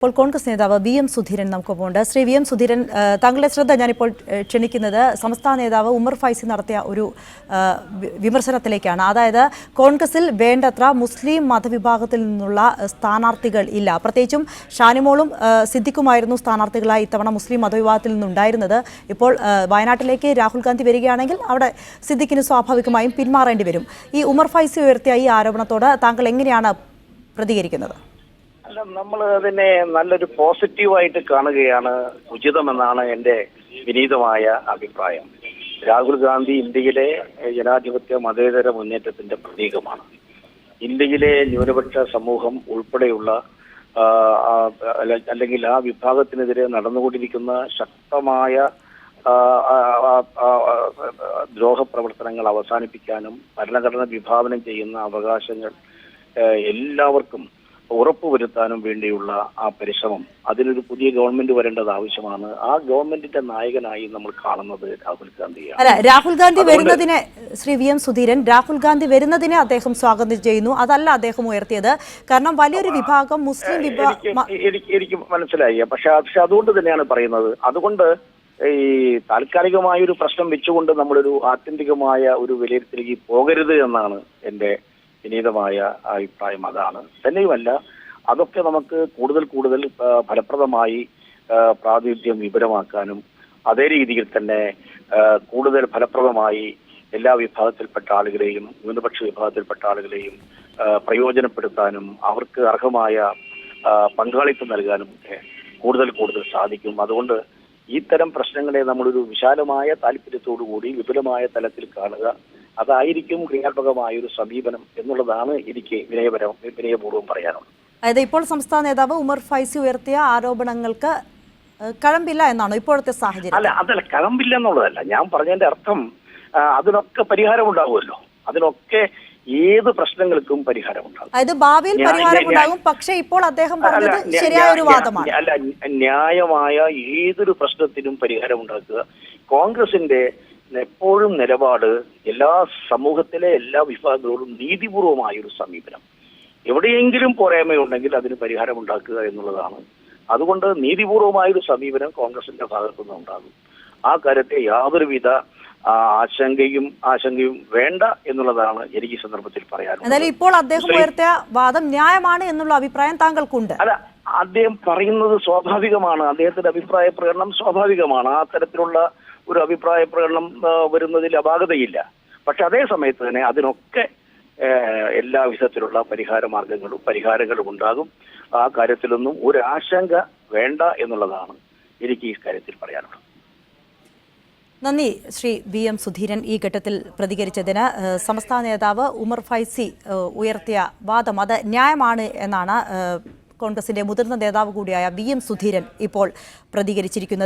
ഇപ്പോൾ കോൺഗ്രസ് നേതാവ് VM. Sudheeran നമുക്കൊപ്പമുണ്ട്. Shri VM. Sudheeran, താങ്കളുടെ ശ്രദ്ധ ഞാനിപ്പോൾ ക്ഷണിക്കുന്നത് സംസ്ഥാന നേതാവ് ഉമർ ഫൈസി നടത്തിയ ഒരു വിമർശനത്തിലേക്കാണ്. അതായത് കോൺഗ്രസിൽ വേണ്ടത്ര മുസ്ലിം മതവിഭാഗത്തിൽ നിന്നുള്ള സ്ഥാനാർത്ഥികൾ ഇല്ല. പ്രത്യേകിച്ചും ഷാനിമോളും സിദ്ദിഖുമായിരുന്നു സ്ഥാനാർത്ഥികളായി ഇത്തവണ മുസ്ലിം മതവിഭാഗത്തിൽ നിന്നുണ്ടായിരുന്നത്. ഇപ്പോൾ വയനാട്ടിലേക്ക് രാഹുൽ ഗാന്ധി വരികയാണെങ്കിൽ അവിടെ സിദ്ദിഖിന് സ്വാഭാവികമായും പിന്മാറേണ്ടി വരും. ഈ ഉമർ ഫൈസി ഉയർത്തിയ ഈ ആരോപണത്തോട് താങ്കൾ എങ്ങനെയാണ് പ്രതികരിക്കുന്നത്? അല്ല, നമ്മൾ അതിനെ നല്ലൊരു പോസിറ്റീവായിട്ട് കാണുകയാണ് ഉചിതമെന്നാണ് എൻ്റെ വിനീതമായ അഭിപ്രായം. രാഹുൽ ഗാന്ധി ഇന്ത്യയിലെ ജനാധിപത്യ മതേതര മുന്നേറ്റത്തിന്റെ പ്രതീകമാണ്. ഇന്ത്യയിലെ ന്യൂനപക്ഷ സമൂഹം ഉൾപ്പെടെയുള്ള അല്ലെങ്കിൽ ആ വിഭാഗത്തിനെതിരെ നടന്നുകൊണ്ടിരിക്കുന്ന ശക്തമായ ദ്രോഹപ്രവർത്തനങ്ങൾ അവസാനിപ്പിക്കാനും ഭരണഘടന വിഭാവനം ചെയ്യുന്ന അവകാശങ്ങൾ എല്ലാവർക്കും ഉറപ്പുവരുത്താനും വേണ്ടിയുള്ള ആ പരിശ്രമം, അതിനൊരു പുതിയ ഗവൺമെന്റ് വരേണ്ടത് ആവശ്യമാണ്. ആ ഗവൺമെന്റിന്റെ നായകനായി നമ്മൾ കാണുന്നത് രാഹുൽ ഗാന്ധിയാണ്. അല്ല, രാഹുൽ ഗാന്ധി വരുന്നതിനെ ശ്രീ വി.എം. സുധീരൻ, രാഹുൽ ഗാന്ധി വരുന്നതിനെ അദ്ദേഹം സ്വാഗതം ചെയ്യുന്നു. അതല്ല അദ്ദേഹം ഉയർത്തിയത്. കാരണം വലിയൊരു വിഭാഗം മുസ്ലിം എനിക്ക് മനസ്സിലായി. പക്ഷെ അതുകൊണ്ട് തന്നെയാണ് പറയുന്നത്. അതുകൊണ്ട് ഈ താൽക്കാലികമായ ഒരു പ്രശ്നം വെച്ചുകൊണ്ട് നമ്മളൊരു ആത്യന്തികമായ ഒരു വിലയിരുത്തലേക്ക് പോകരുത് എന്നാണ് എൻ്റെ വിനീതമായ അഭിപ്രായം. അതാണ് തന്നെയുമല്ല, അതൊക്കെ നമുക്ക് കൂടുതൽ ഫലപ്രദമായി പ്രാതിനിധ്യം വിപുലമാക്കാനും അതേ രീതിയിൽ തന്നെ കൂടുതൽ ഫലപ്രദമായി എല്ലാ വിഭാഗത്തിൽപ്പെട്ട ആളുകളെയും ന്യൂനപക്ഷ വിഭാഗത്തിൽപ്പെട്ട ആളുകളെയും പ്രയോജനപ്പെടുത്താനും അവർക്ക് അർഹമായ പങ്കാളിത്തം നൽകാനും ഒക്കെ കൂടുതൽ സാധിക്കും. അതുകൊണ്ട് ഇത്തരം പ്രശ്നങ്ങളെ നമ്മളൊരു വിശാലമായ താല്പര്യത്തോടുകൂടി വിപുലമായ തലത്തിൽ കാണുക, അതായിരിക്കും ക്രിയാത്മകമായ ഒരു സമീപനം എന്നുള്ളതാണ് എനിക്ക് വിനയപൂർവ്വം പറയാനുള്ളത്. അതായത് ഇപ്പോൾ സംസ്ഥാന നേതാവ് ഉമർ ഫൈസി ഉയർത്തിയ ആരോപണങ്ങൾക്ക് കഴമ്പില്ല എന്നാണോ ഇപ്പോഴത്തെ സാഹചര്യം? അതല്ല, കഴമ്പില്ല എന്നുള്ളതല്ല ഞാൻ പറഞ്ഞതിന്റെ അർത്ഥം. അതിനൊക്കെ പരിഹാരം ഉണ്ടാവുമല്ലോ. അതിനൊക്കെ ഏത് പ്രശ്നങ്ങൾക്കും പരിഹാരമുണ്ടാകും. അതായത് ഭാവിയിൽ പരിഹാരമുണ്ടാകും. പക്ഷേ ഇപ്പോൾ അദ്ദേഹം പറഞ്ഞത് ശരിയായ ഒരു വാദമാണ്. അല്ല, ന്യായമായ ഏതൊരു പ്രശ്നത്തിനും പരിഹാരമുണ്ടാക്കുക. കോൺഗ്രസിന്റെ എപ്പോഴും നിലപാട് എല്ലാ സമൂഹത്തിലെ എല്ലാ വിഭാഗങ്ങളോടും നീതിപൂർവമായ ഒരു സമീപനം. എവിടെയെങ്കിലും പോരായ്മയുണ്ടെങ്കിൽ അതിന് പരിഹാരമുണ്ടാക്കുക എന്നുള്ളതാണ്. അതുകൊണ്ട് നീതിപൂർവമായൊരു സമീപനം കോൺഗ്രസിന്റെ ഭാഗത്തുനിന്ന് ഉണ്ടാകും. ആ കാര്യത്തെ യാതൊരുവിധ ആശങ്കയും വേണ്ട എന്നുള്ളതാണ് എനിക്ക് ഈ സന്ദർഭത്തിൽ പറയാനുള്ളത്. എന്നാലും ഇപ്പോൾ അദ്ദേഹം ഉയർത്തിയ വാദം ന്യായമാണ് എന്നുള്ള അഭിപ്രായം താങ്കൾക്കുണ്ട്? അല്ല, അദ്ദേഹം പറയുന്നത് സ്വാഭാവികമാണ്. അദ്ദേഹത്തിന്റെ അഭിപ്രായ പ്രകടനം സ്വാഭാവികമാണ്. ആ തരത്തിലുള്ള ഒരു അഭിപ്രായ പ്രകടനം വരുന്നതിൽ അപാകതയില്ല. പക്ഷെ അതേ സമയത്ത് തന്നെ അതിനൊക്കെ എല്ലാ വിധത്തിലുള്ള പരിഹാരങ്ങളും ഉണ്ടാകും. ആ കാര്യത്തിലൊന്നും ഒരു ആശങ്ക വേണ്ട എന്നുള്ളതാണ് എനിക്ക് ഈ കാര്യത്തിൽ പറയാനുള്ളത്. നന്ദി ശ്രീ വി.എം. സുധീരൻ ഈ ഘട്ടത്തിൽ പ്രതികരിച്ചതിന്. സംസ്ഥാന നേതാവ് ഉമർ ഫൈസി ഉയർത്തിയ വാദം അത് ന്യായമാണ് എന്നാണ് കോൺഗ്രസിന്റെ മുതിർന്ന നേതാവ് കൂടിയായ വി.എം. സുധീരൻ ഇപ്പോൾ പ്രതികരിച്ചിരിക്കുന്നത്.